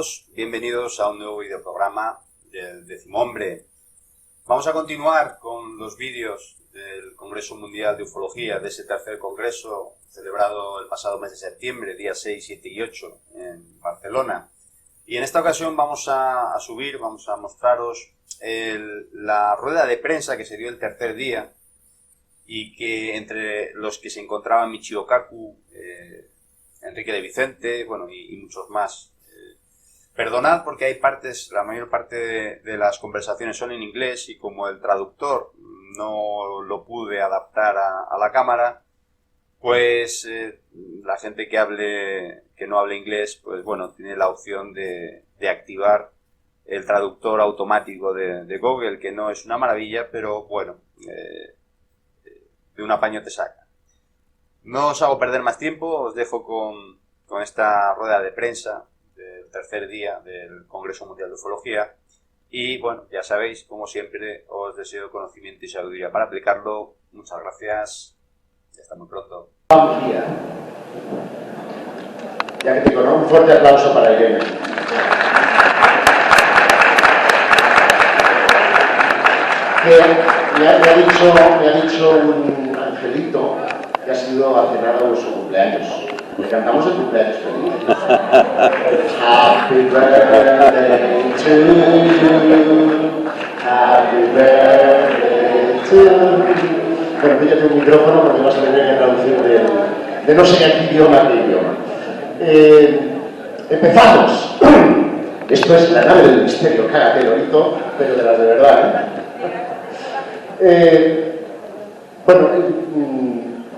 todos, bienvenidos a un nuevo videoprograma del decimombre. Vamos a continuar con los vídeos del Congreso Mundial de Ufologia, de ese tercer congreso celebrado el pasado mes de septiembre, días 6, 7 y 8 en Barcelona. Y en esta ocasión vamos a mostraros la rueda de prensa que se dio el tercer día y que entre los que se encontraban Michio Kaku, Enrique de Vicente, bueno, y muchos más. Perdonad porque hay partes, la mayor parte de las conversaciones son en inglés y como el traductor no lo pude adaptar a la cámara, pues la gente que no hable inglés, pues bueno, tiene la opción de activar el traductor automático de Google, que no es una maravilla, pero bueno, de un apaño te saca. No os hago perder más tiempo, os dejo con esta rueda de prensa del tercer día del Congreso Mundial de Ufologia y bueno, ya sabéis, como siempre, os deseo conocimiento y sabiduría para aplicarlo. Muchas gracias y hasta muy pronto. Ya que te conozco, un fuerte aplauso para Irene. Me ha dicho un angelito que ha sido a cenar a su cumpleaños. Le cantamos el cumpleaños feliz. Happy birthday to you. Happy birthday to you. Bueno, píllate un micrófono porque vas a tener que traducir de no sé qué idioma a qué idioma. Empezamos. Esto es la nave del misterio, cágate, Lorito, pero de las de verdad, Bueno,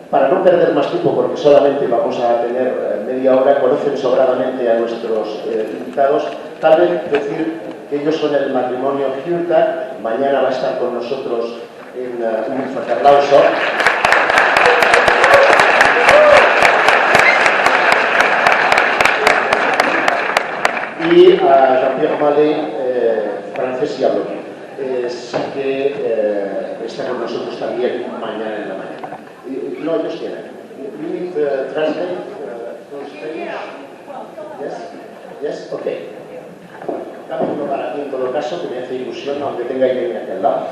para no perder más tiempo, porque solamente vamos a tener media hora, conocen sobradamente a nuestros invitados. Tal vez decir que ellos son el matrimonio Hurtad. Mañana va a estar con nosotros un fuerte aplauso. Y a Jean-Pierre Mallet, francés y hablo. Sí que está con nosotros también mañana en la mañana. No, ellos tienen. You need translate for Spanish? Yes? Yes? Ok. Cámbialo para ti en todo caso, que me hace ilusión, aunque tenga Irene aquí al lado.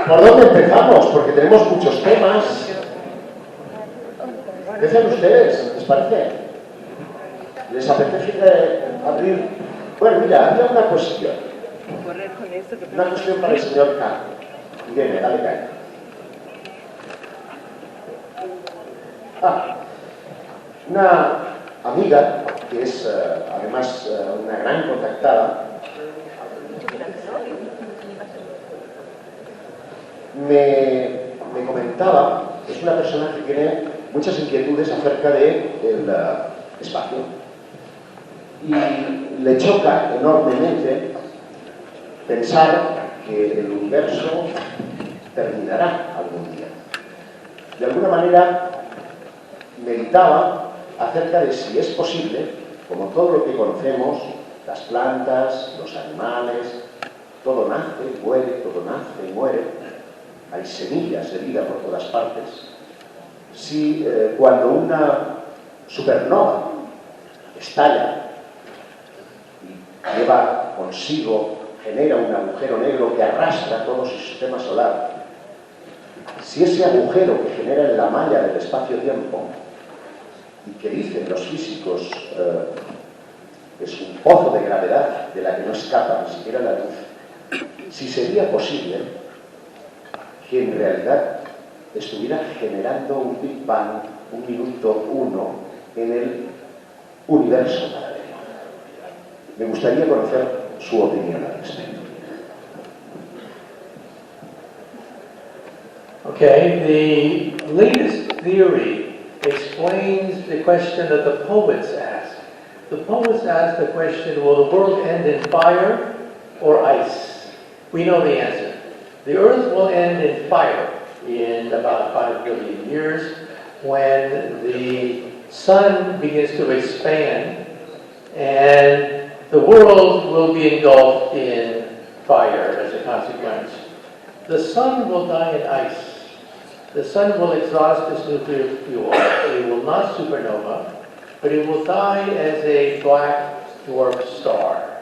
¿Por dónde empezamos? Porque tenemos muchos temas. Empiecen ustedes, ¿les parece? ¿Les apetece abrir? Bueno, mira, había una cuestión. Una cuestión para el señor Kaku. Irene, dale caña. Una amiga, que es además una gran contactada, me comentaba, es una persona que tiene muchas inquietudes acerca del espacio y le choca enormemente pensar que el universo terminará algún día. De alguna manera meditaba acerca de si es posible, como todo lo que conocemos, las plantas, los animales, todo nace, muere, todo nace y muere, hay semillas de vida por todas partes. Si cuando una supernova estalla y lleva consigo, genera un agujero negro que arrastra todo su sistema solar, si ese agujero que genera en la malla del espacio-tiempo, y que dicen los físicos es un pozo de gravedad de la que no escapa ni siquiera la luz, si sería posible que en realidad estuviera generando un Big Bang, un minuto uno, en el universo paralelo. Me gustaría conocer su opinión al respecto. Okay, the latest theory explains the question that the poets asked. The poets asked the question, will the world end in fire or ice? We know the answer. The earth will end in fire in about 5 billion years when the sun begins to expand and the world will be engulfed in fire as a consequence. The sun will die in ice. The sun will exhaust its nuclear fuel. It will not supernova. but it will die as a black dwarf star.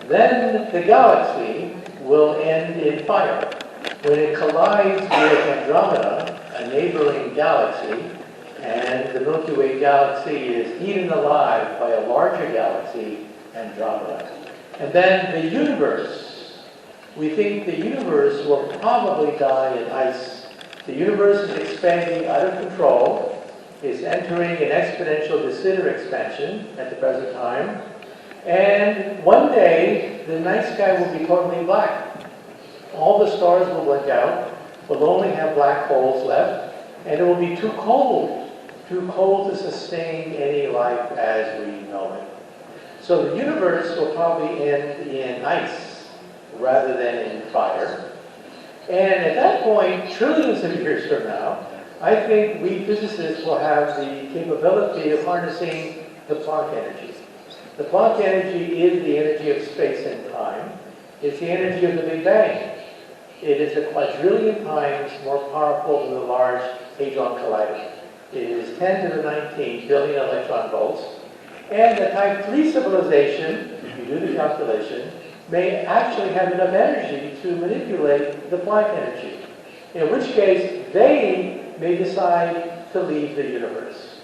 Then the galaxy will end in fire. When it collides with Andromeda, a neighboring galaxy, and the Milky Way galaxy is eaten alive by a larger galaxy, Andromeda. And then the universe, we think the universe will probably die in ice. The universe is expanding out of control. It's entering an exponential de Sitter expansion at the present time. And one day, the night sky will be totally black. All the stars will blink out. We'll only have black holes left. And it will be too cold to sustain any life as we know it. So the universe will probably end in ice rather than in fire. And at that point, trillions of years from now, I think we physicists will have the capability of harnessing the Planck energy. The Planck energy is the energy of space and time. It's the energy of the Big Bang. It is a quadrillion times more powerful than the Large Hadron Collider. It is 10 to the 19 billion electron volts. And the Type 3 civilization, if you do the calculation, may actually have enough energy to manipulate the Planck energy. In which case, they may decide to leave the universe.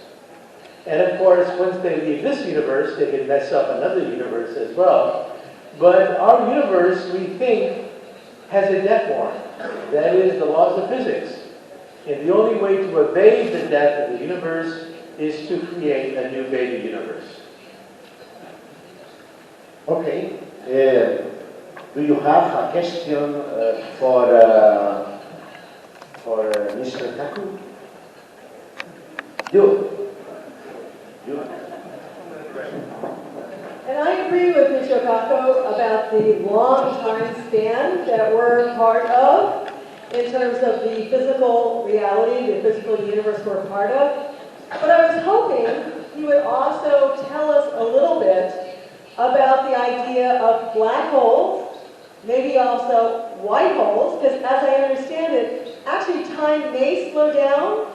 And of course, once they leave this universe, they can mess up another universe as well. But our universe, we think, has a death warrant. That is the laws of physics. And the only way to evade the death of the universe is to create a new beta universe. Okay. Do you have a question for Mr. Kaku? You. And I agree with Michio Kaku about the long time span that we're part of in terms of the physical reality, the physical universe we're part of. But I was hoping he would also tell us a little bit about the idea of black holes, maybe also white holes, because as I understand it, actually time may slow down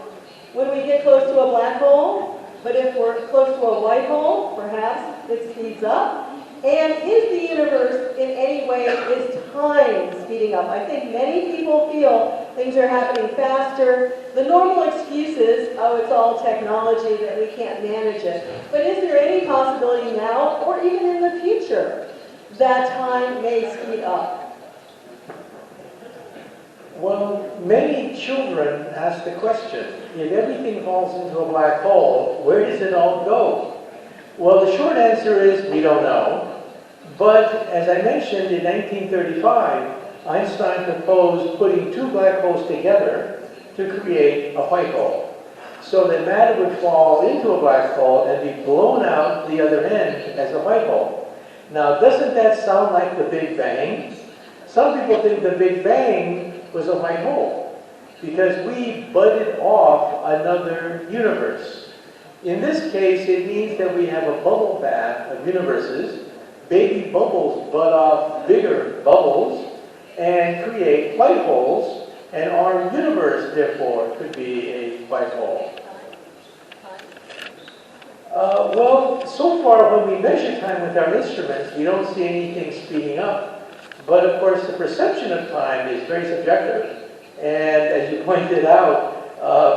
when we get close to a black hole. But if we're close to a white hole, perhaps it speeds up. And is the universe in any way, is time speeding up? I think many people feel things are happening faster. The normal excuse is, oh, it's all technology, that we can't manage it. But is there any possibility now, or even in the future, that time may speed up? Well, many children ask the question, if everything falls into a black hole, where does it all go? Well, the short answer is we don't know. But as I mentioned, in 1935, Einstein proposed putting two black holes together to create a white hole. So that matter would fall into a black hole and be blown out the other end as a white hole. Now, doesn't that sound like the Big Bang? Some people think the Big Bang was a white hole because we budded off another universe. In this case, it means that we have a bubble bath of universes. Baby bubbles bud off bigger bubbles and create white holes, and our universe, therefore, could be a white hole. Well, so far when we measure time with our instruments, we don't see anything speeding up. But of course, the perception of time is very subjective. And as you pointed out,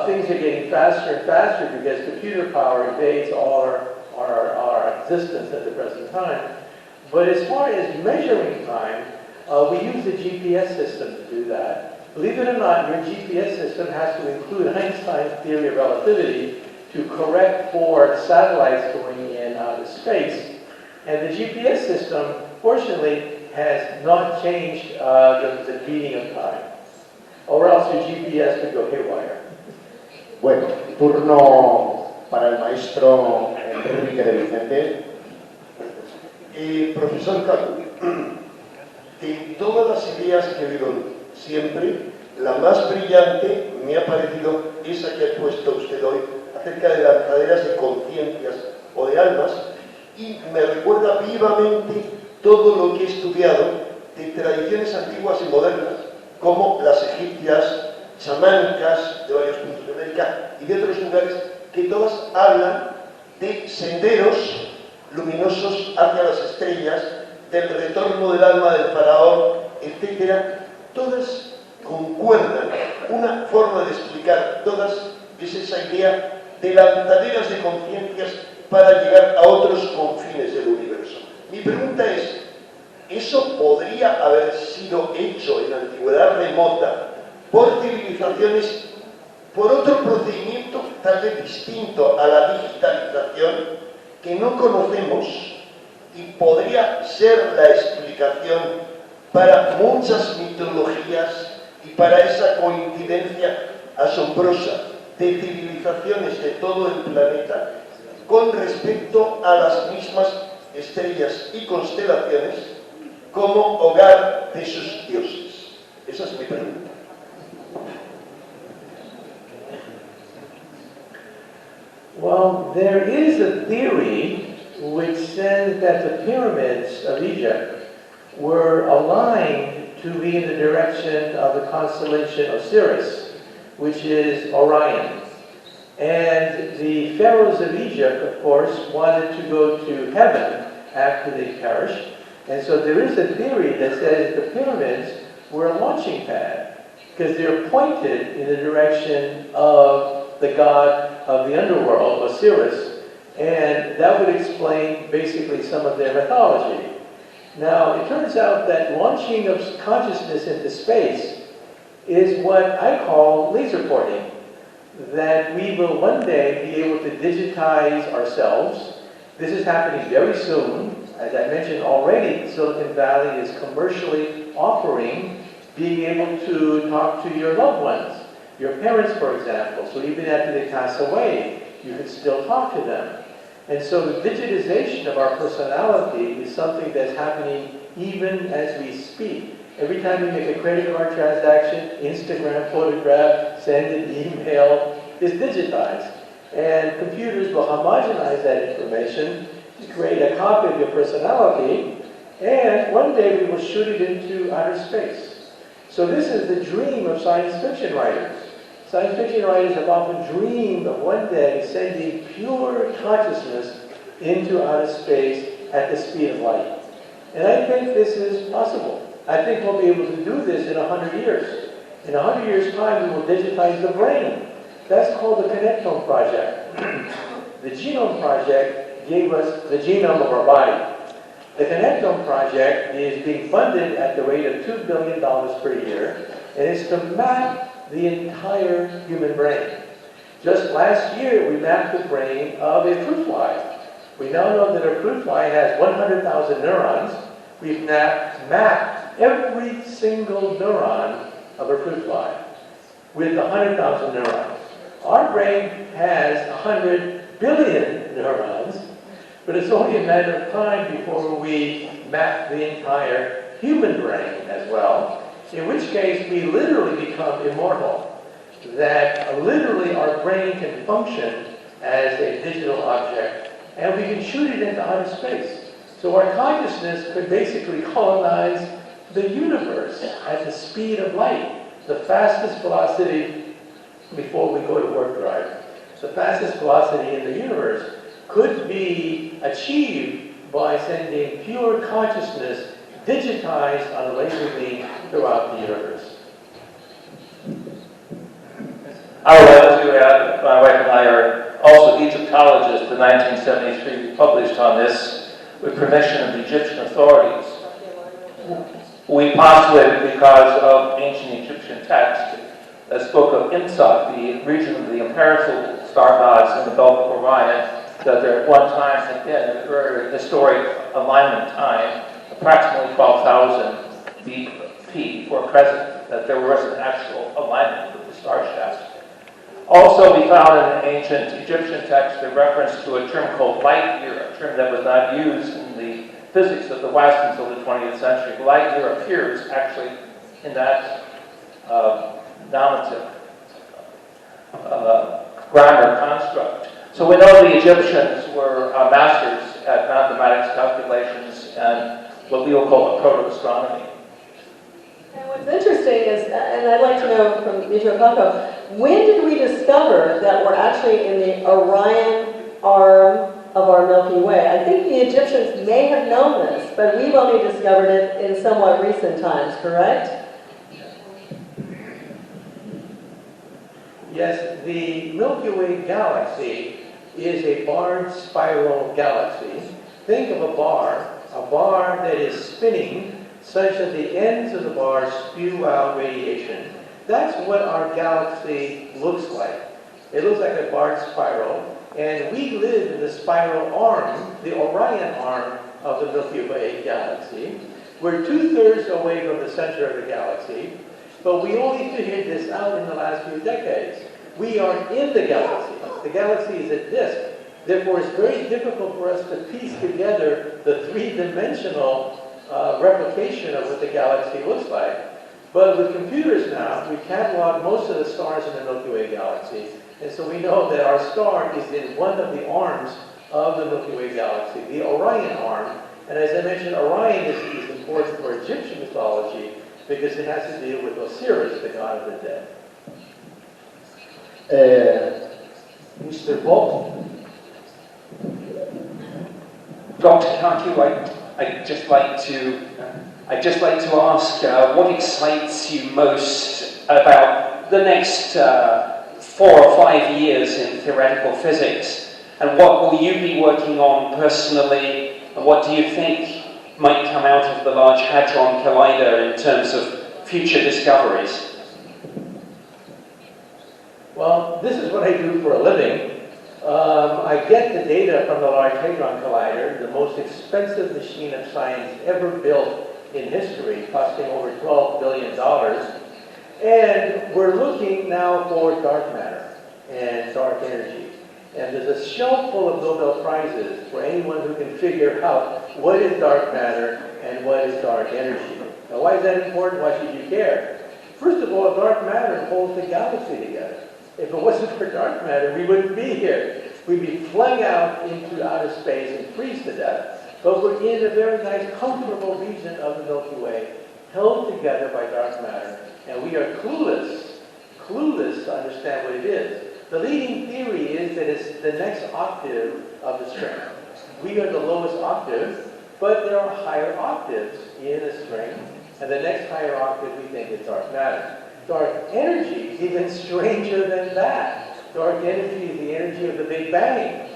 things are getting faster and faster because computer power invades all our existence at the present time. But as far as measuring time, we use the GPS system to do that. Believe it or not, your GPS system has to include Einstein's theory of relativity to correct for satellites going in outer space. And the GPS system, fortunately, has not changed the beating of time. Or else your GPS could go haywire. Bueno, turno para el maestro Enrique de Vicente. Profesor Kaku, de todas las ideas que he oído siempre, la más brillante me ha parecido esa que ha puesto usted hoy acerca de lanzaderas de conciencias o de almas, y me recuerda vivamente todo lo que he estudiado de tradiciones antiguas y modernas, como las egipcias, chamánicas de varios puntos de América y de otros lugares, que todas hablan de senderos luminosos hacia las estrellas, del retorno del alma del faraón, etc. Todas concuerdan. Una forma de explicar todas es esa idea de lanzaderas de conciencias para llegar a otros confines del universo. Mi pregunta es, ¿eso podría haber sido hecho en la antigüedad remota por civilizaciones, por otro procedimiento tal vez distinto a la digitalización que no conocemos y podría ser la explicación para muchas mitologías y para esa coincidencia asombrosa de civilizaciones de todo el planeta con respecto a las mismas estrellas y constelaciones como hogar de sus dioses? Esa es mi pregunta. Well, there is a theory which says that the pyramids of Egypt were aligned to be in the direction of the constellation Osiris, which is Orion. And the pharaohs of Egypt, of course, wanted to go to heaven after they perished. And so there is a theory that says the pyramids were a launching pad because they're pointed in the direction of the god of the underworld, Osiris, and that would explain basically some of their mythology. Now, it turns out that launching of consciousness into space is what I call laser porting, that we will one day be able to digitize ourselves. This is happening very soon. As I mentioned already, Silicon Valley is commercially offering being able to talk to your loved ones. Your parents, for example, so even after they pass away, you can still talk to them. And so the digitization of our personality is something that's happening even as we speak. Every time you make a credit card transaction, Instagram photograph, send an email, is digitized. And computers will homogenize that information to create a copy of your personality, and one day we will shoot it into outer space. So this is the dream of science fiction writers. Science fiction writers have often dreamed of one day sending pure consciousness into outer space at the speed of light. And I think this is possible. I think we'll be able to do this in 100 years. In 100 years' time, we will digitize the brain. That's called the Connectome Project. The Genome Project gave us the genome of our body. The Connectome Project is being funded at the rate of $2 billion per year, and it's to map the entire human brain. Just last year, we mapped the brain of a fruit fly. We now know that a fruit fly has 100,000 neurons. We've mapped every single neuron of a fruit fly with 100,000 neurons. Our brain has 100 billion neurons, but it's only a matter of time before we map the entire human brain as well, in which case we literally become immortal, that literally our brain can function as a digital object, and we can shoot it into outer space. So our consciousness could basically colonize the universe at the speed of light, the fastest velocity before we go to warp drive. The fastest velocity in the universe could be achieved by sending pure consciousness digitized on a laser beam throughout the universe. I would like to add, my wife and I are also Egyptologists. In 1973, we published on this with permission of the Egyptian authorities. We postulated because of ancient Egyptian text that spoke of Imsak, the region of the imperishable star gods in the belt of Orion, that there at one time had been, in a very historic alignment time, approximately 12,000 BP before present, that there was an actual alignment with the star shafts. Also, we found in an ancient Egyptian text a reference to a term called light year, a term that was not used in the physics of the West until the 20th century. Light year appears actually in that nominative grammar construct. So we know the Egyptians were masters at mathematics, calculations, and what we will call proto-astronomy. And what's interesting is, and I'd like to know from Michio Kaku, when did we discover that we're actually in the Orion arm of our Milky Way. I think the Egyptians may have known this, but we've only discovered it in somewhat recent times, correct? Yes, the Milky Way galaxy is a barred spiral galaxy. Think of a bar that is spinning such that the ends of the bar spew out radiation. That's what our galaxy looks like. It looks like a barred spiral, and we live in the spiral arm, the Orion arm of the Milky Way galaxy. We're 2/3 away from the center of the galaxy, but we only figured this out in the last few decades. We are in the galaxy. The galaxy is a disk. Therefore, it's very difficult for us to piece together the three-dimensional replication of what the galaxy looks like. But with computers now, we catalog most of the stars in the Milky Way galaxy. And so we know that our star is in one of the arms of the Milky Way galaxy, the Orion arm. And as I mentioned, Orion is important for Egyptian mythology because it has to deal with Osiris, the god of the dead. Mr. Bob? Dr. Kaku, I'd just like to ask what excites you most about the next 4 or 5 years in theoretical physics, and what will you be working on personally, and what do you think might come out of the Large Hadron Collider in terms of future discoveries? Well, this is what I do for a living. I get the data from the Large Hadron Collider, the most expensive machine of science ever built in history, costing over $12 billion. And we're looking now for dark matter and dark energy. And there's a shelf full of Nobel Prizes for anyone who can figure out what is dark matter and what is dark energy. Now, why is that important? Why should you care? First of all, dark matter holds the galaxy together. If it wasn't for dark matter, we wouldn't be here. We'd be flung out into outer space and freeze to death. But we're in a very nice, comfortable region of the Milky Way, held together by dark matter. And we are clueless to understand what it is. The leading theory is that it's the next octave of the string. We are the lowest octave, but there are higher octaves in a string. And the next higher octave, we think, is dark matter. Dark energy is even stranger than that. Dark energy is the energy of the Big Bang.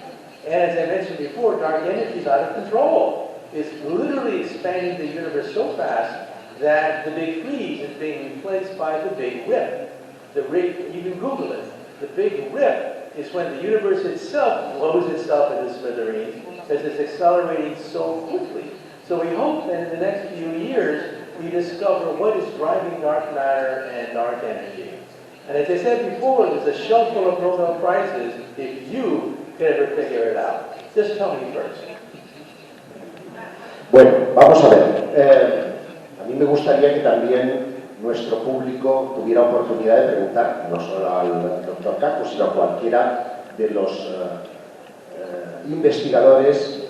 And as I mentioned before, dark energy is out of control. It's literally expanding the universe so fast that the Big Freeze is being replaced by the Big Rip. You can Google it. The Big Rip is when the universe itself blows itself into smithereens as it's accelerating so quickly. So we hope that in the next few years, we discover what is driving dark matter and dark energy. And as I said before, there's a shelf full of Nobel Prizes if you can ever figure it out. Just tell me first. Bueno, vamos a ver. A mí me gustaría que también nuestro público tuviera oportunidad de preguntar, no solo al doctor Kaku, sino a cualquiera de los investigadores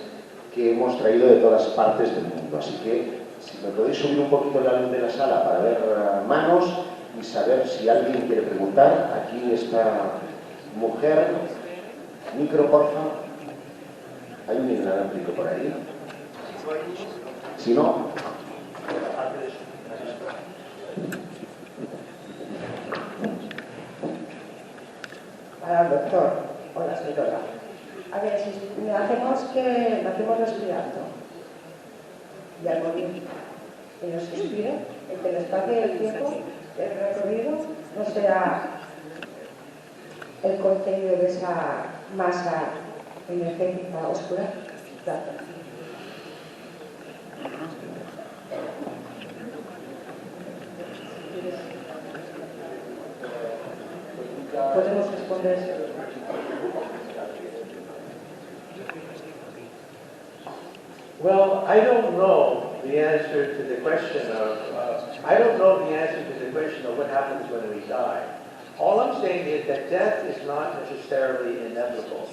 que hemos traído de todas partes del mundo. Así que, si me podéis subir un poquito la luz de la sala para ver manos y saber si alguien quiere preguntar. Aquí está mujer. Micro, porfa. Hay un inalámbrico por ahí. Si no... Para el doctor. Hola, soy Lola. A ver, si nacemos respirando y al morir que nos inspire, el que el espacio y el tiempo, el recorrido, no será el contenido de esa masa energética oscura. Gracias. Podemos responder. Well, I don't know the answer to the question of what happens when we die. All I'm saying is that death is not necessarily inevitable,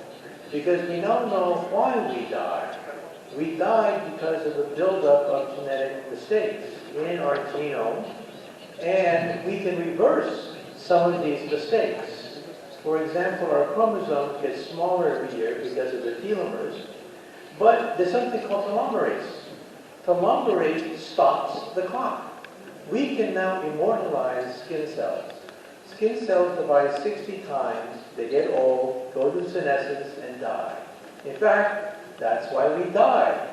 because we now know why we die. We die because of the buildup of genetic mistakes in our genome, and we can reverse some of these mistakes. For example, our chromosomes get smaller every year because of the telomeres, but there's something called telomerase. Telomerase stops the clock. We can now immortalize skin cells. Skin cells divide 60 times, they get old, go to senescence, and die. In fact, that's why we die.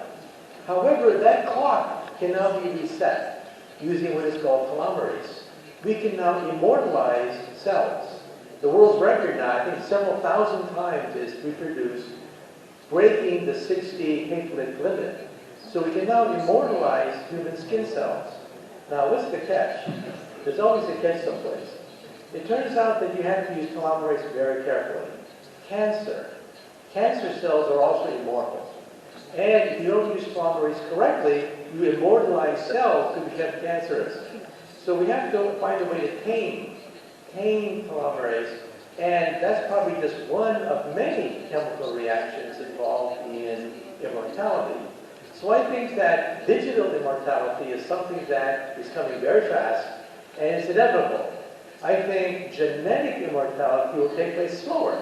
However, that clock can now be reset using what is called telomerase. We can now immortalize cells. The world's record now, I think several thousand times, is reproduced, breaking the 60 haploid limit. So we can now immortalize human skin cells. Now, what's the catch? There's always a catch someplace. It turns out that you have to use telomerase very carefully. Cancer cells are also immortal. And if you don't use telomerase correctly, you immortalize cells to become cancerous. So we have to find a way to tame telomerase, and that's probably just one of many chemical reactions involved in immortality. So I think that digital immortality is something that is coming very fast, and it's inevitable. I think genetic immortality will take place slower,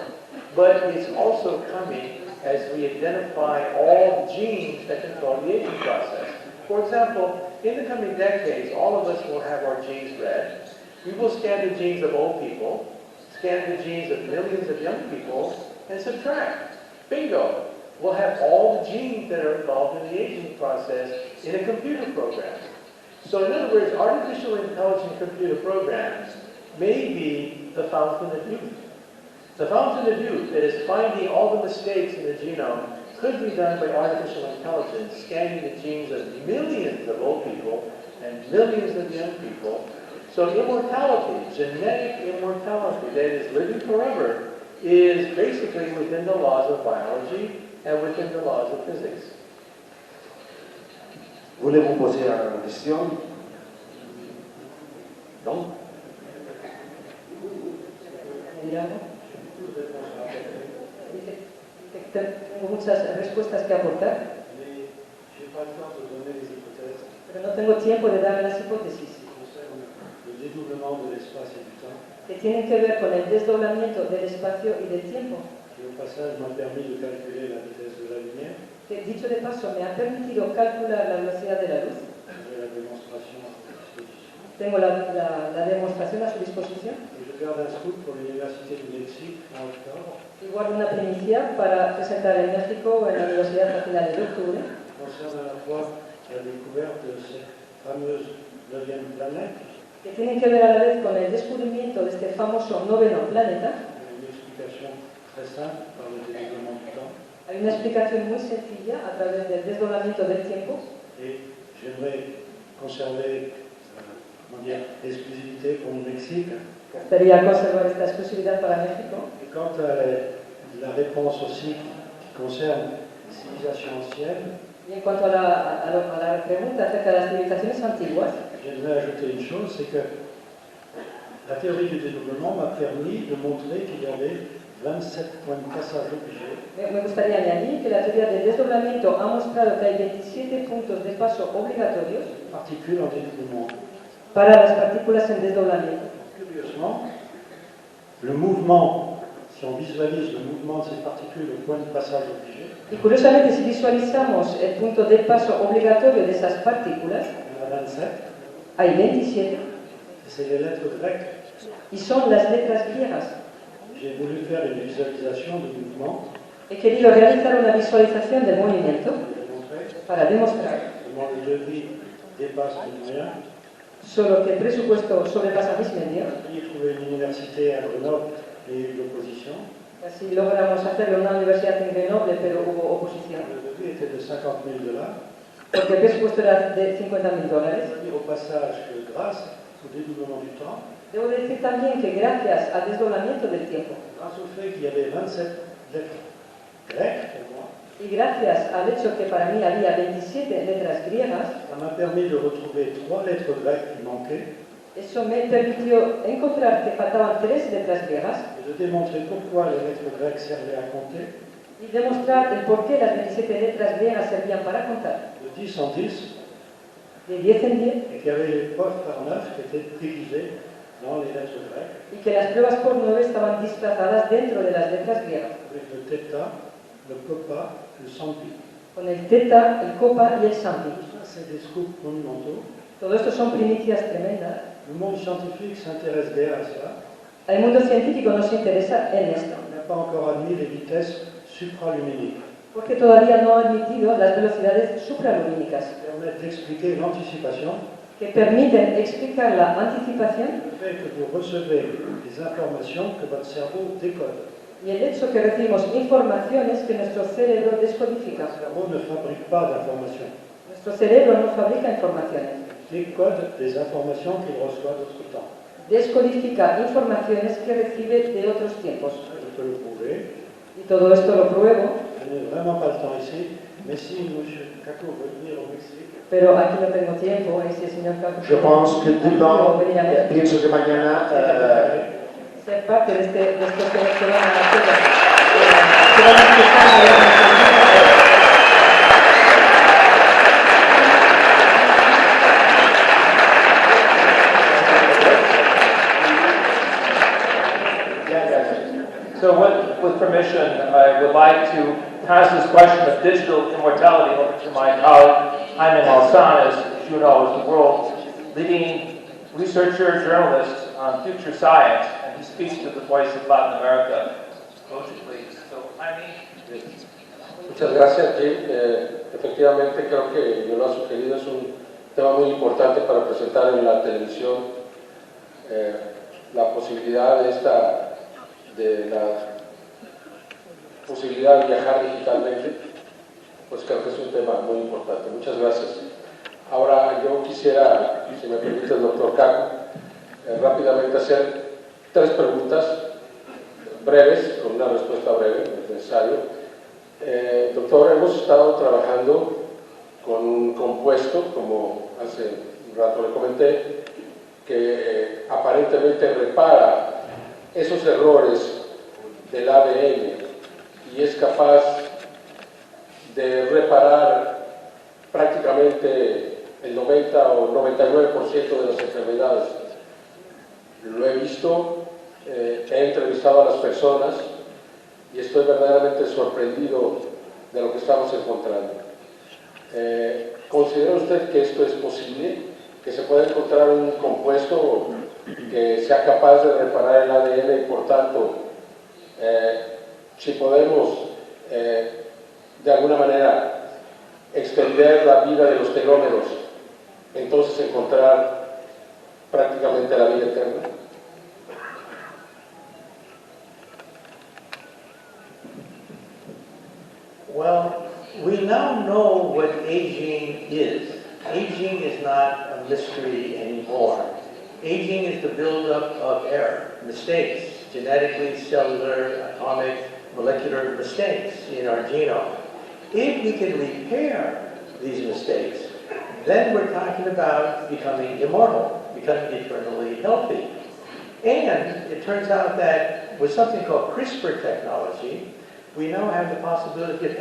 but it's also coming as we identify all the genes that control the aging process. For example, in the coming decades, all of us will have our genes read. We will scan the genes of old people, scan the genes of millions of young people, and subtract. Bingo! We'll have all the genes that are involved in the aging process in a computer program. So in other words, artificial intelligent computer programs may be the fountain of youth. The fountain of youth, that is finding all the mistakes in the genome, could be done by artificial intelligence, scanning the genes of millions of old people and millions of young people. So immortality, genetic immortality, that is living forever, is basically within the laws of biology and within the laws of physics. Voulez-vous poser une question? Non? Tengo muchas respuestas que aportar, pero no tengo tiempo de dar las hipótesis que tienen que ver con el desdoblamiento del espacio y del tiempo. Que, dicho de paso, me ha permitido calcular la velocidad de la luz. Tengo la demostración a su disposición. Y guardo una primicia para presentar en México en la universidad a finales de octubre. Que tienen que ver a la vez con el descubrimiento de este famoso noveno planeta. Hay una explicación muy sencilla a través del desdoblamiento del tiempo. Quería conservar esta exclusividad para México. Y en cuanto a la pregunta acerca de las civilizaciones antiguas, j'aimerais ajouter une chose, c'est que la théorie du dédoublement m'a permis de montrer qu'il y avait 27 points de passage obligés. Me gustaría añadir que la teoría del desdoblamiento ha mostrado que hay 27 puntos de paso obligatorios Particules en dédoublement. para las partículas en desdoblamiento. Curieusement, le mouvement, si on visualise le mouvement de ces particules au point de passage obligé, Y curiosamente, si visualizamos el punto de paso obligatorio de esas partículas, on a 27, hay 27 c'est les lettres grecques. y son las letras griegas. J'ai voulu faire une visualisation du mouvement He querido realizar una visualización del movimiento pour démontrer para demostrar comment le devis dépasse le moyen. solo que el presupuesto sobrepasa mis medios. J'ai trouvé une université à Grenoble et eu l'opposition. Así logramos hacerlo en una universidad en Grenoble, pero hubo oposición. Le devis était de $50,000. Porque el presupuesto era de $50,000. Au passage que grâce au dédoublement du temps, Debo decir también que gracias al desdoblamiento del tiempo grâce au fait qu'il y avait 27 lettres grecques pour moi, y gracias al hecho que para mí había 27 letras griegas, ça m'a permis de retrouver 3 lettres grecques qui manquaient eso me permitió encontrar que faltaban 3 letras griegas et de démontrer pourquoi les lettres grecques servaient à compter y demostrar el por qué las 27 letras griegas servían para contar de 10 en 10 de 10 en 10 et qu'il y avait les preuves par 9 qui étaient déguisées dans les lettres grecques, y que las pruebas por 9 estaban disfrazadas dentro de las letras griegas, avec le theta, le copa, le sampi. con el teta, el copa y el sampi. Ça, c'est des scoops monumentaux. Todo esto son primicias tremendas. Le monde scientifique s'intéresse bien à ça. El mundo científico no se interesa en esto, On n'a pas encore admis les vitesses supraluminiques. porque todavía no ha admitido las velocidades supralumínicas, Ça permet d'expliquer l'anticipation, que permiten explicar la anticipación le fait que vous recevez des informations que votre cerveau décode. y el hecho que recibimos informaciones que nuestro cerebro descodifica. Le cerveau ne fabrique pas d'informations. Nuestro cerebro no fabrica informaciones, Il décode des informations qu'il reçoit d'autre temps. descodifica informaciones que recibe de otros tiempos. Je peux le prouver. Y todo esto lo pruebo, Je n'ai vraiment pas le temps ici, mais si M. Kaku veut venir au Mexique, pero aquí no tengo tiempo, y si el señor Kaku Je pense que demain, venir a ver, pienso que mañana ser parte de estos que van a hacer, que van a empezar So with permission, I would like to pass this question of digital immortality over to my colleague, Jaime Malsanes, as you know, is the world's leading researcher, journalist on future science, and he speaks to the voice of Latin America. Please. So, Jaime. Muchas gracias, Jim. Efectivamente, creo que yo lo ha sugerido, es un tema muy importante para presentar en la televisión la posibilidad de la posibilidad de viajar digitalmente, pues creo que es un tema muy importante. Muchas gracias. Ahora yo quisiera, si me permite el doctor Kaku, rápidamente hacer 3 preguntas breves, con una respuesta breve, no es necesario. Doctor, hemos estado trabajando con un compuesto, como hace un rato le comenté, que aparentemente repara esos errores del ADN y es capaz de reparar prácticamente el 90 o 99% de las enfermedades. Lo he visto, he entrevistado a las personas y estoy verdaderamente sorprendido de lo que estamos encontrando. ¿Considera usted que esto es posible? ¿Que se puede encontrar un compuesto que sea capaz de reparar el ADN y por tanto, si podemos de alguna manera extender la vida de los telómeros, entonces encontrar prácticamente la vida eterna? Well, we now know what aging is. Aging is not a mystery anymore. Aging is the buildup of error, mistakes, genetically, cellular, atomic, molecular mistakes in our genome. If we can repair these mistakes, then we're talking about becoming immortal, becoming eternally healthy. And it turns out that with something called CRISPR technology, we now have the possibility of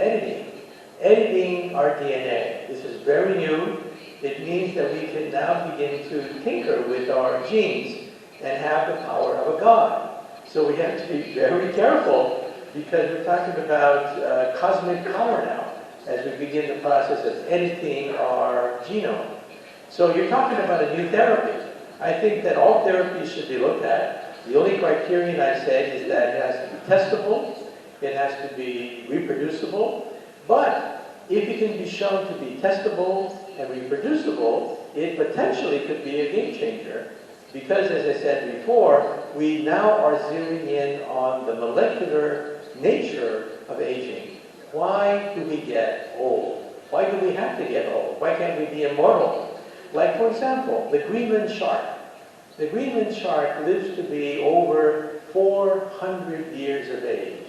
editing our DNA. This is very new. It means that we can now begin to tinker with our genes and have the power of a god. So we have to be very careful because we're talking about cosmic power now as we begin the process of editing our genome. So you're talking about a new therapy. I think that all therapies should be looked at. The only criterion I said is that it has to be testable, it has to be reproducible, but if it can be shown to be testable and reproducible, it potentially could be a game changer because, as I said before, we now are zeroing in on the molecular nature of aging. Why do we get old? Why do we have to get old? Why can't we be immortal? Like, for example, the Greenland shark. The Greenland shark lives to be over 400 years of age.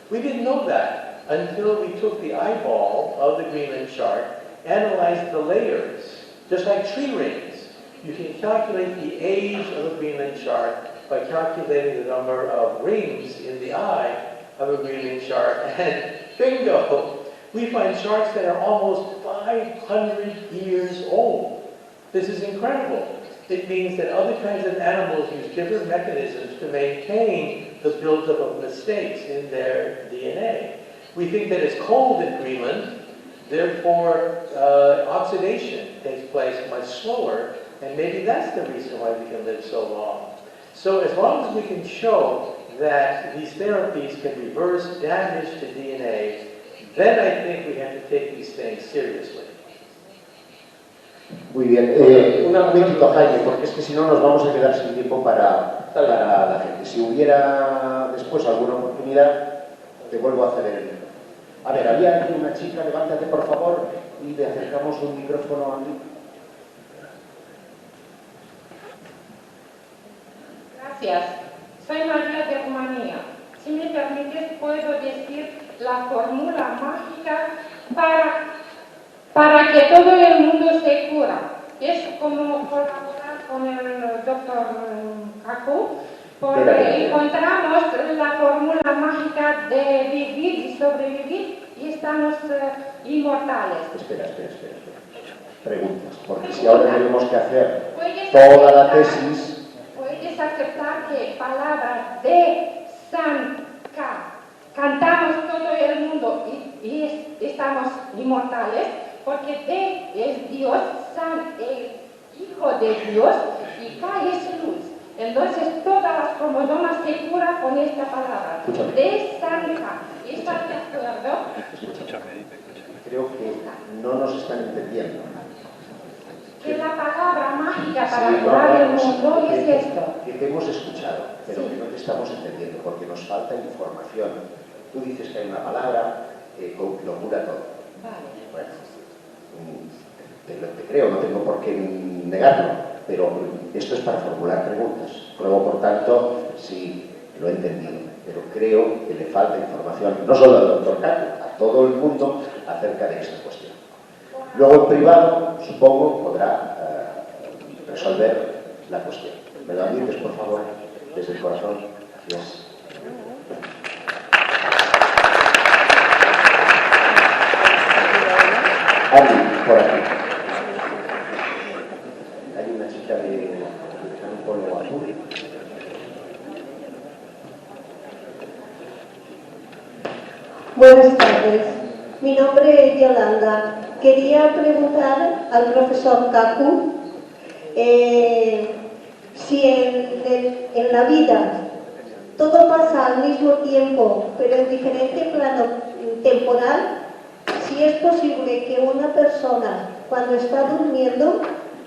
We didn't know that until we took the eyeball of the Greenland shark, analyzed the layers, just like tree rings. You can calculate the age of a Greenland shark by calculating the number of rings in the eye of a Greenland shark, and bingo! We find sharks that are almost 500 years old. This is incredible. It means that other kinds of animals use different mechanisms to maintain the buildup of mistakes in their DNA. We think that it's cold in Greenland, therefore oxidation takes place much slower, and maybe that's the reason why we can live so long. So as long as we can show that these therapies can reverse damage to DNA, then I think we have to take these things seriously. Muy bien, un momentito, Jaime, porque es que si no nos vamos a quedar sin tiempo para la gente. Si hubiera después alguna oportunidad, te vuelvo a ceder el micrófono. A ver, había aquí una chica, levántate por favor y le acercamos un micrófono a mí. Gracias. Soy María de Rumanía. Si me permites, puedo decir la fórmula mágica para que todo el mundo se cura. Es como colaborar con el doctor Kaku, porque encontramos la fórmula mágica de vivir y sobrevivir y estamos inmortales. Espera. Preguntas, porque si ahora tenemos que hacer toda la tesis... ¿Puedes aceptar que palabras de San K cantamos todo el mundo y estamos inmortales? Porque D es Dios, San es Hijo de Dios y K es luz. Entonces todas las cromosomas se curan con esta palabra. De San K. ¿Estás de acuerdo? Creo que no nos están entendiendo. Que la palabra mágica para curar el mundo es esto. Que te hemos escuchado, pero que no te estamos entendiendo, porque nos falta información. Tú dices que hay una palabra que lo cura todo. Vale. Bueno, te creo, no tengo por qué negarlo, pero esto es para formular preguntas. Pruebo, por tanto, si lo he entendido, pero creo que le falta información, no solo al doctor Kaku, a todo el mundo, acerca de esta cuestión. Luego, en privado, supongo, podrá resolver la cuestión. ¿Me lo admites, por favor, desde el corazón? Gracias. Ani, por aquí. Hay una chica de un polo azul. Buenas tardes. Mi nombre es Yolanda. Quería preguntar al profesor Kaku si en la vida todo pasa al mismo tiempo, pero en diferente plano temporal, si es posible que una persona, cuando está durmiendo,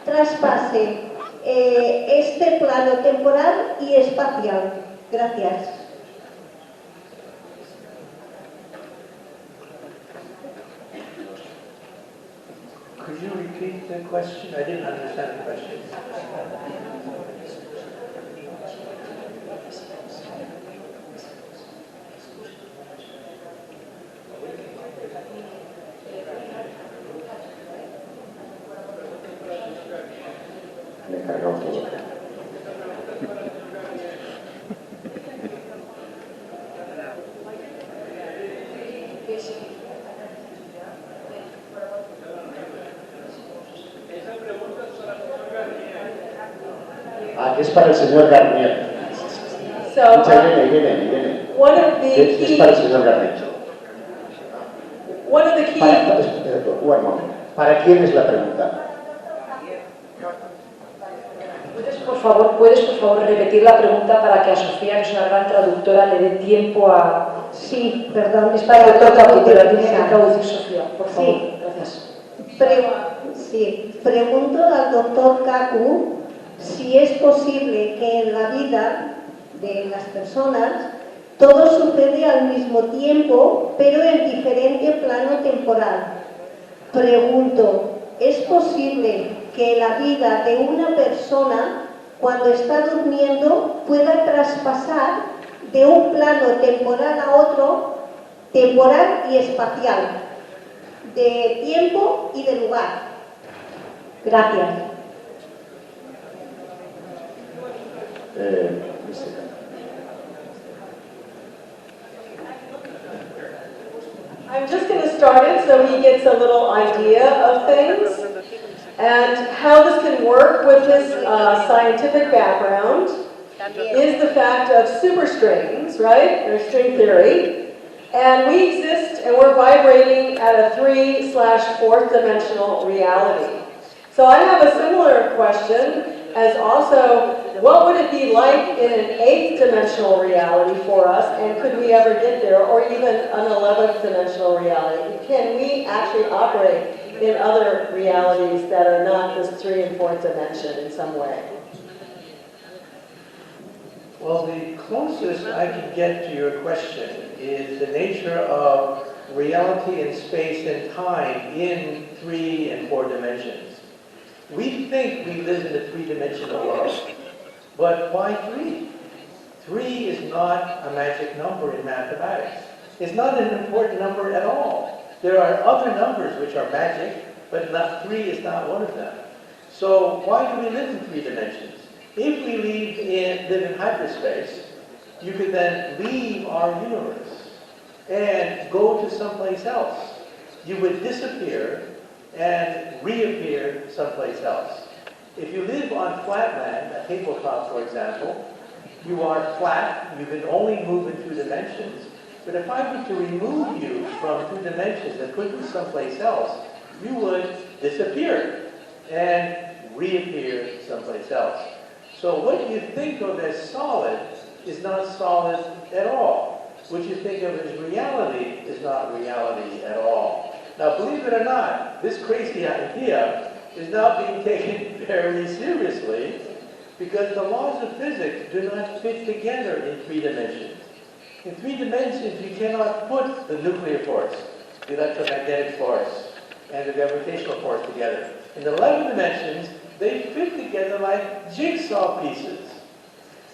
traspase este plano temporal y espacial. Gracias. Could you repeat the question? I didn't understand the question. Le cargamos todo. Que es para el señor Garnier. Viene. One of the Es para el señor Garnier. One of the key... ¿Para quién es la pregunta? ¿Puedes por favor repetir la pregunta para que a Sofía, que es una gran traductora, le dé tiempo a... Sí, perdón. Es para el doctor Kaku, pero tiene que traducir Sofía, por favor. Sí. Gracias. Pregunto al doctor Kaku si es posible que en la vida de las personas todo sucede al mismo tiempo, pero en diferente plano temporal. Pregunto, ¿es posible que la vida de una persona, cuando está durmiendo, pueda traspasar de un plano temporal a otro, temporal y espacial, de tiempo y de lugar? Gracias. I'm just going to start it so he gets a little idea of things. And how this can work with his scientific background is the fact of superstrings, right? Or string theory. And we exist and we're vibrating at a 3/4 dimensional reality. So I have a similar question as also, what would it be like in an 8th dimensional reality for us, and could we ever get there, or even an 11th dimensional reality? Can we actually operate in other realities that are not this 3 and 4th dimension in some way? Well, the closest I can get to your question is the nature of reality in space and time in 3 and 4 dimensions. We think we live in a 3-dimensional world, but why 3? 3 is not a magic number in mathematics. It's not an important number at all. There are other numbers which are magic, but 3 is not one of them. So why do we live in 3 dimensions? If we live in hyperspace, you could then leave our universe and go to someplace else. You would disappear and reappear someplace else. If you live on flat land, a tabletop for example, you are flat, you can only move in 2 dimensions. But if I were to remove you from 2 dimensions and put you someplace else, you would disappear and reappear someplace else. So what you think of as solid is not solid at all. What you think of as reality is not reality at all. Now, believe it or not, this crazy idea is now being taken very seriously because the laws of physics do not fit together in 3 dimensions. In 3 dimensions, you cannot put the nuclear force, the electromagnetic force, and the gravitational force together. In 11 dimensions, they fit together like jigsaw pieces.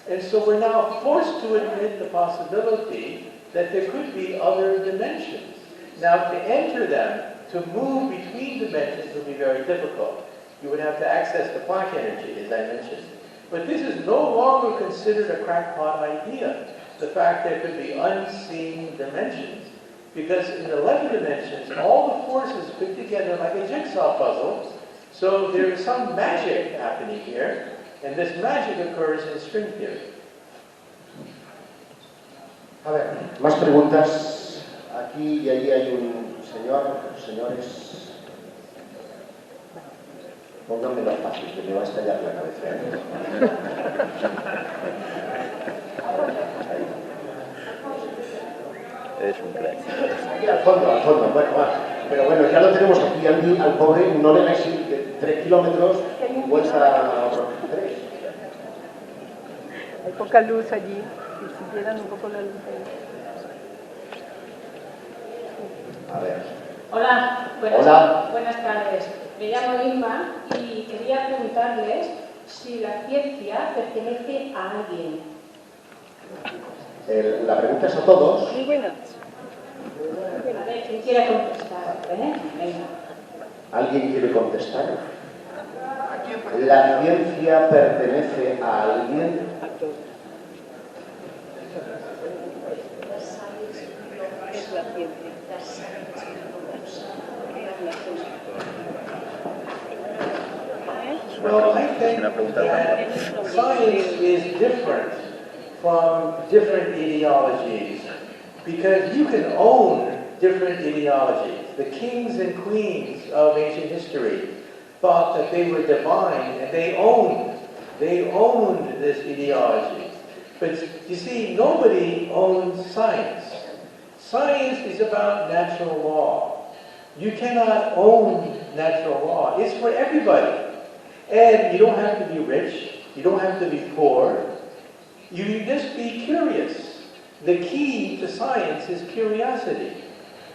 And so we're now forced to admit the possibility that there could be other dimensions. Now, to enter them, to move between dimensions would be very difficult. You would have to access the Planck energy, as I mentioned. But this is no longer considered a crackpot idea, the fact there could be unseen dimensions. Because in 11 dimensions, all the forces fit together like a jigsaw puzzle, so there is some magic happening here, and this magic occurs in string theory. A ver, más preguntas. Aquí y allí hay un señor, señores. Pónganmelo fácil, que me va a estallar la cabeza. Es un crack. Aquí al fondo, bueno, va. Pero bueno, ya lo tenemos aquí, Andy, al pobre, no le vais a ir de 3 kilómetros y vuelta a otros 3. Hay poca luz allí, y si dieran un poco la luz ahí. A ver. Hola, buenas tardes. Me llamo Inma y quería preguntarles si la ciencia pertenece a alguien. La pregunta es a todos. Muy buena. A ver, ¿quién quiere contestar? Venga. ¿Alguien quiere contestar? ¿La ciencia pertenece a alguien? Es la ciencia. Well, I think that science is different from different ideologies because you can own different ideologies. The kings and queens of ancient history thought that they were divine and they owned this ideology. But you see, nobody owns science. Science is about natural law. You cannot own natural law. It's for everybody. And you don't have to be rich. You don't have to be poor. You just be curious. The key to science is curiosity.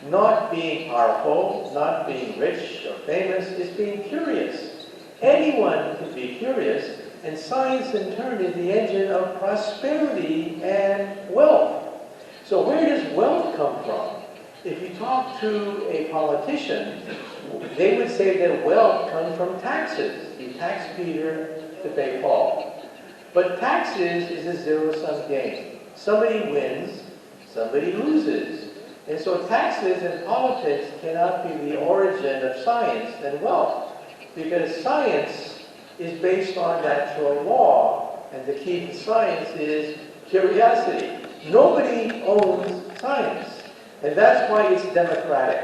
Not being powerful, not being rich or famous, is being curious. Anyone can be curious, and science in turn is the engine of prosperity and wealth. So where does wealth come from? If you talk to a politician, they would say that wealth comes from taxes. You tax Peter to pay Paul. But taxes is a zero-sum game. Somebody wins, somebody loses. And so taxes and politics cannot be the origin of science and wealth. because science is based on natural law, and the key to science is curiosity. Nobody owns science, and that's why it's democratic.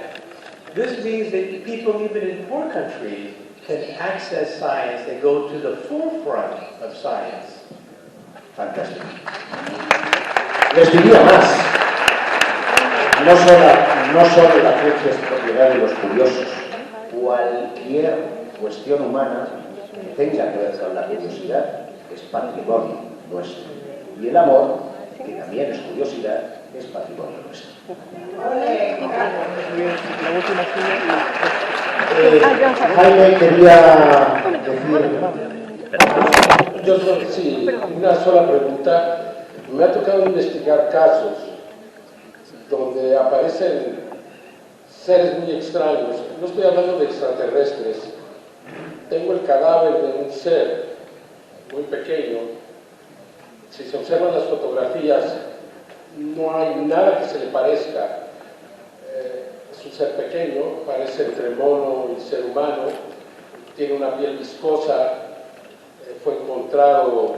This means that people even in poor countries can access science and go to the forefront of science. Fantástico. Les diría más. No solo la ciencia es propiedad de los curiosos. Cualquier cuestión humana que tenga que ver con la curiosidad es patrimonio nuestro. Y el amor, que también es curiosidad, es patrimonio nuestro. Jaime quería decir... Yo sí, una sola pregunta. Me ha tocado investigar casos donde aparecen seres muy extraños. No estoy hablando de extraterrestres. Tengo el cadáver de un ser muy pequeño. Si se observan las fotografías, no hay nada que se le parezca. Es un ser pequeño, parece entre mono y ser humano, tiene una piel viscosa, fue encontrado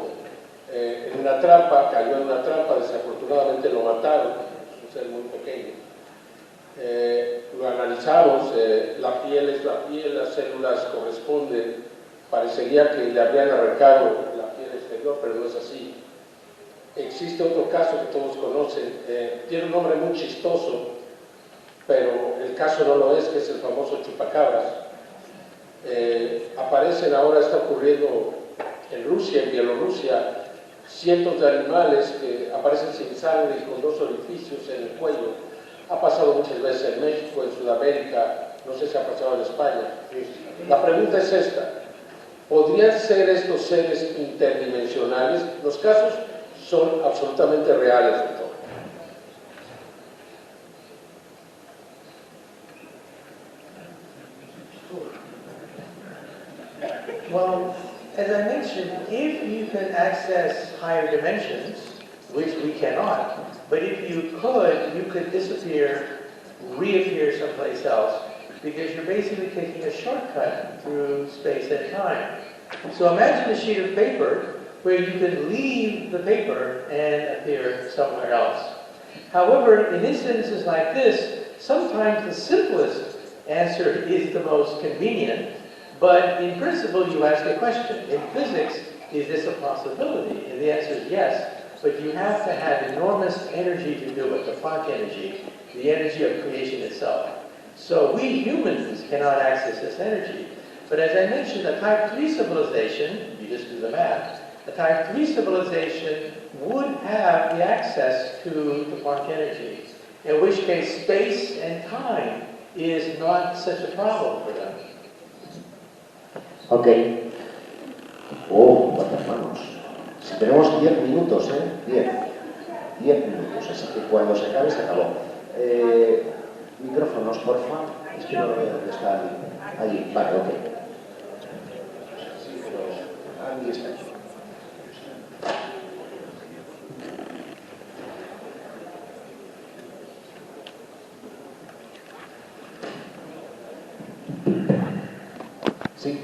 en una trampa, cayó en una trampa, desafortunadamente lo mataron, es un ser muy pequeño. Lo analizamos, la piel es la piel, las células corresponden, parecería que le habrían arrancado la piel exterior, pero no es así. Existe otro caso que todos conocen, tiene un nombre muy chistoso, pero el caso no lo es, que es el famoso chupacabras. Aparecen ahora, está ocurriendo en Rusia, en Bielorrusia, cientos de animales que aparecen sin sangre y con dos orificios en el cuello. Ha pasado muchas veces en México, en Sudamérica, no sé si ha pasado en España. La pregunta es esta: ¿podrían ser estos seres interdimensionales? Los casos son absolutamente reales, doctor. Well, as I mentioned, if you can access higher dimensions, which we cannot, but if you could disappear, reappear someplace else, because you're basically taking a shortcut through space and time. So imagine a sheet of paper where you can leave the paper and appear somewhere else. However, in instances like this, sometimes the simplest answer is the most convenient, but in principle you ask a question. In physics, is this a possibility? And the answer is yes, but you have to have enormous energy to do it, the Planck energy, the energy of creation itself. So we humans cannot access this energy. But as I mentioned, a type 3 civilization, you just do the math, a type 3 civilization would have the access to the Planck energy, in which case space and time is not such a problem for them. Ok. Oh, cuántas manos. Si tenemos 10 minutos, 10 minutos, así que cuando se acabe, se acabó. Micrófonos, porfa. Es que no lo veo dónde está Andy. Allí, vale, ok. Sí, pero Andy está aquí. Sí.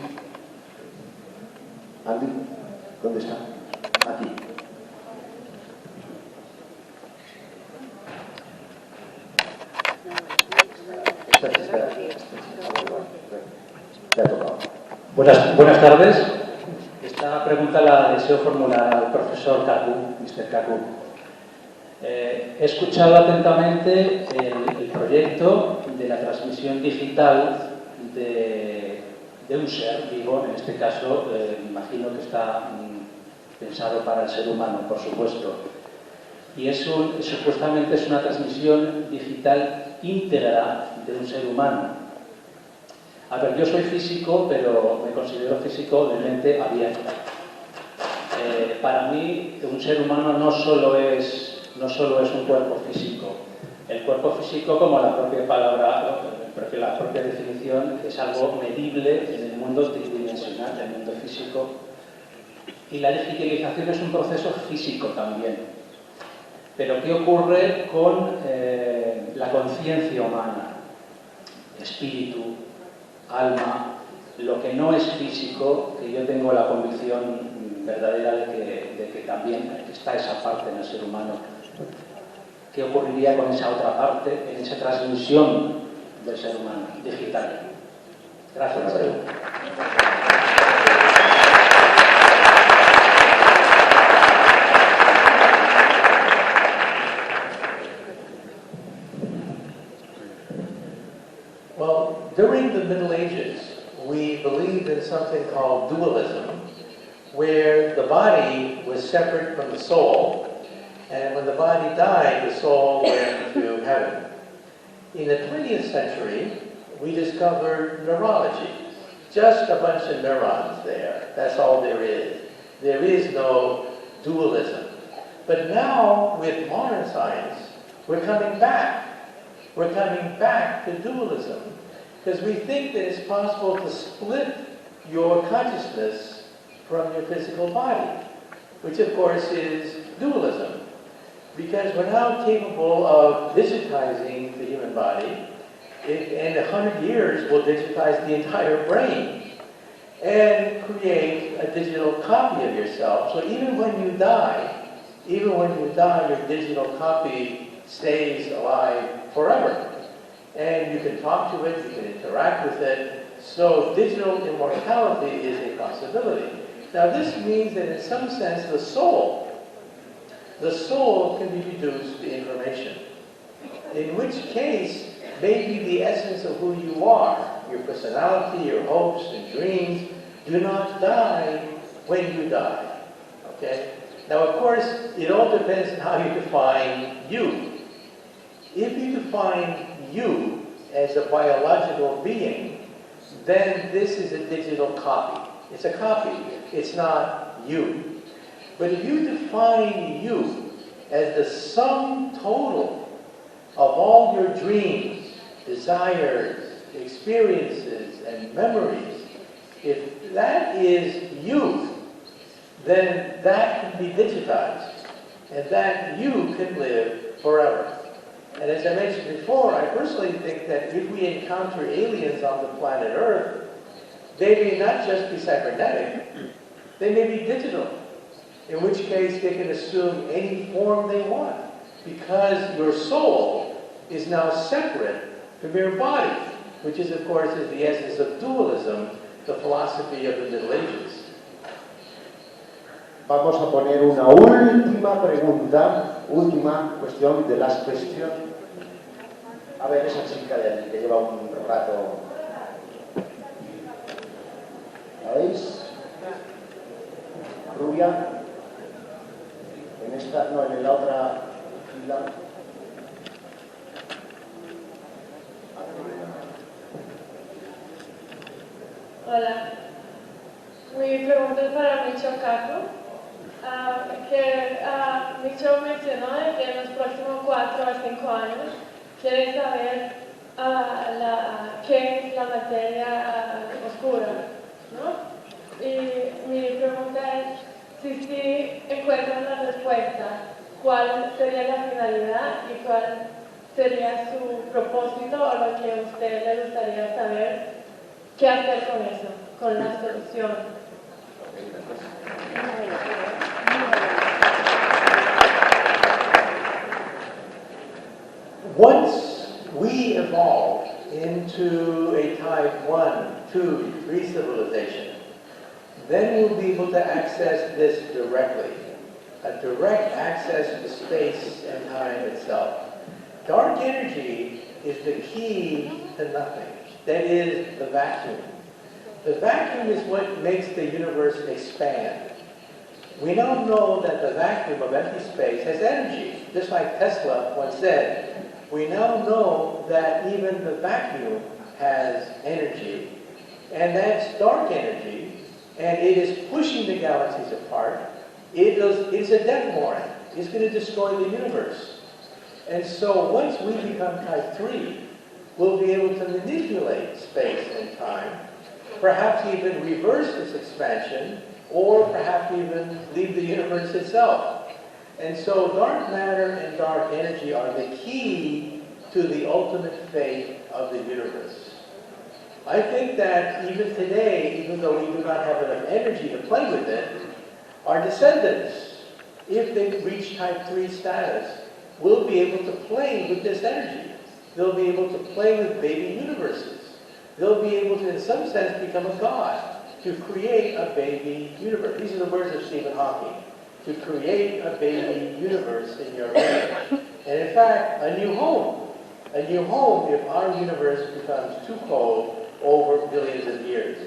Andy, ¿dónde está? Aquí. Te ha tocado. Buenas tardes. Esta pregunta la deseo formular al profesor Kaku, Mr. Kaku. He escuchado atentamente el proyecto de la transmisión digital de un ser vivo, en este caso, me imagino que está pensado para el ser humano, por supuesto. Y supuestamente es una transmisión digital íntegra de un ser humano. A ver, yo soy físico, pero me considero físico de mente abierta. Para mí, un ser humano no solo es un cuerpo físico. El cuerpo físico, como la propia palabra, la propia definición, es algo medible en el mundo tridimensional, en el mundo físico. Y la digitalización es un proceso físico también. Pero ¿qué ocurre con la conciencia humana? Espíritu, alma, lo que no es físico, que yo tengo la convicción verdadera de que también está esa parte en el ser humano. ¿Qué ocurriría con esa otra parte, en esa transmisión del ser humano digital? Gracias. Well, during the Middle Ages, we believed in something called dualism, where the body was separate from the soul, and when the body died, the soul went to heaven. In the 20th century, we discovered neurology. Just a bunch of neurons there. That's all there is. There is no dualism. But now, with modern science, we're coming back. We're coming back to dualism, because we think that it's possible to split your consciousness from your physical body, which of course is dualism. Because we're now capable of digitizing the human body. In 100 years, we'll digitize the entire brain and create a digital copy of yourself. So even when you die, your digital copy stays alive forever. And you can talk to it, you can interact with it. So digital immortality is a possibility. Now this means that in some sense the soul can be reduced to information. In which case, maybe the essence of who you are, your personality, your hopes and dreams, do not die when you die. Okay? Now, of course, it all depends on how you define you. If you define you as a biological being, then this is a digital copy. It's a copy. It's not you. But if you define you as the sum total of all your dreams, desires, experiences, and memories, if that is you, then that can be digitized, and that you can live forever. And as I mentioned before, I personally think that if we encounter aliens on the planet Earth, they may not just be cybernetic, they may be digital, in which case they can assume any form they want, because your soul is now separate from your body, which is, of course, is the essence of dualism, the philosophy of the Middle Ages. Vamos a poner una última pregunta, última cuestión, the last question. A ver, esa chica de allí que lleva un rato. ¿La veis? Rubia. En esta, no, en la otra fila. Hola. Mi pregunta es para Michio Kaku. Michio mencionó que en los próximos 4 a 5 años quiere saber qué es la materia oscura, ¿no? Y mi pregunta es, si encuentran la respuesta, ¿cuál sería la finalidad y cuál sería su propósito o lo que a usted le gustaría saber qué hacer con eso, con la solución? Once we evolve into a type 1, 2, 3 civilization, then we'll be able to access this directly. A direct access to space and time itself. Dark energy is the key to nothing. That is the vacuum. The vacuum is what makes the universe expand. We now know that the vacuum of empty space has energy. Just like Tesla once said, we now know that even the vacuum has energy. And that's dark energy, and it is pushing the galaxies apart. It's a death warrant. It's going to destroy the universe. And so once we become type 3, we'll be able to manipulate space and time, perhaps even reverse this expansion, or perhaps even leave the universe itself. And so dark matter and dark energy are the key to the ultimate fate of the universe. I think that even today, even though we do not have enough energy to play with it, our descendants, if they reach type 3 status, will be able to play with this energy. They'll be able to play with baby universes. They'll be able to, in some sense, become a god, to create a baby universe. These are the words of Stephen Hawking. To create a baby universe in your brain. And in fact, a new home. A new home if our universe becomes too cold over billions of years.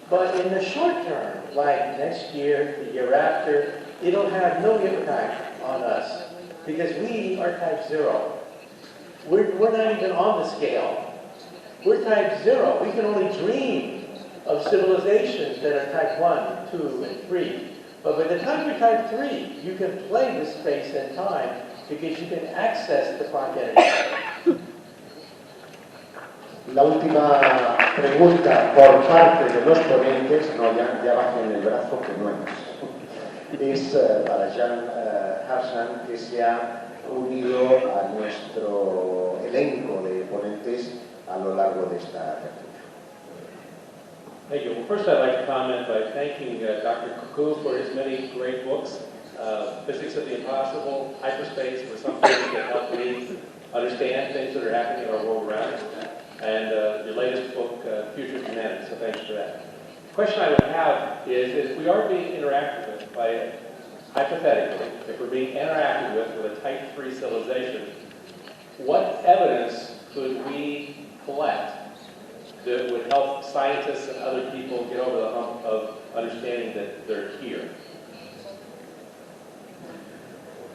But in the short term, like next year, the year after, it'll have no impact on us because we are type 0. We're not even on the scale. We're type 0. We can only dream of civilizations that are type 1, 2, and 3. But by the time you're type 3, you can play with space and time because you can access the quantum energy. La última pregunta por parte de los ponentes, no, ya bajen el brazo que no es para Jan Harsan, que se ha unido a nuestro elenco de ponentes a lo largo de esta tertulia. Thank you. Well, first I'd like to comment by thanking Dr. Kaku for his many great books. Physics of the Impossible, Hyperspace was something that helped me understand things that are happening in our world around us. And your latest book, Future of Humanity, so thanks for that. The question I would have is if we are being interacted with by, hypothetically, if we're being interacted with a type 3 civilization, what evidence could we collect that would help scientists and other people get over the hump of understanding that they're here?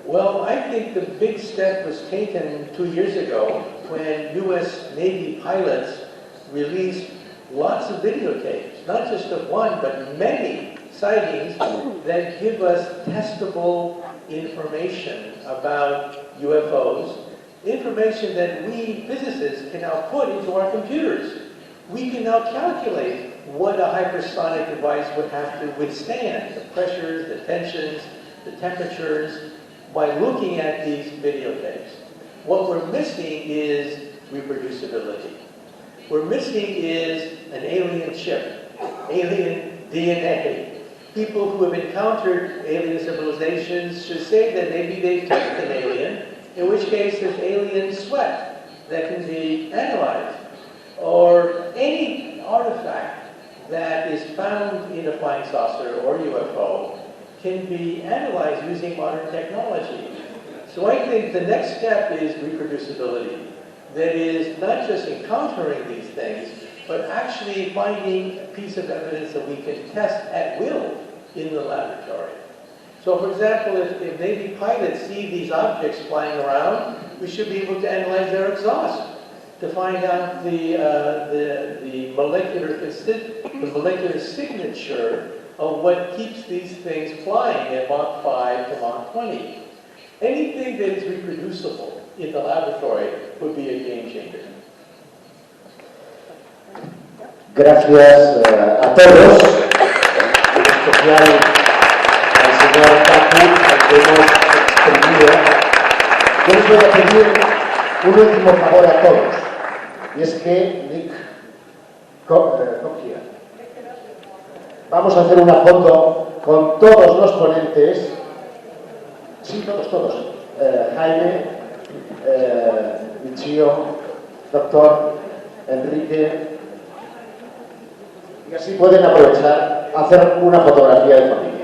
Well, I think the big step was taken 2 years ago when U.S. Navy pilots released lots of videotapes, not just of one, but many sightings that give us testable information about UFOs, information that we physicists can now put into our computers. We can now calculate what a hypersonic device would have to withstand, the pressures, the tensions, the temperatures, by looking at these videotapes. What we're missing is reproducibility. We're missing is an alien chip, alien DNA. People who have encountered alien civilizations should say that maybe they've touched an alien, in which case there's alien sweat that can be analyzed. Or any artifact that is found in a flying saucer or UFO can be analyzed using modern technology. So I think the next step is reproducibility. That is not just encountering these things, but actually finding a piece of evidence that we can test at will in the laboratory. So for example, if Navy pilots see these objects flying around, we should be able to analyze their exhaust to find out the molecular signature of what keeps these things flying at Mach 5 to Mach 20. Anything that is reproducible in the laboratory would be a game changer. Gracias a todos, en especial al señor Kaku, al que hemos extendido. Yo les voy a pedir un último favor a todos, y es que Nick Nokia. Vamos a hacer una foto con todos los ponentes. Sí, todos. Jaime, Michio, doctor, Enrique. Y así pueden aprovechar a hacer una fotografía de familia.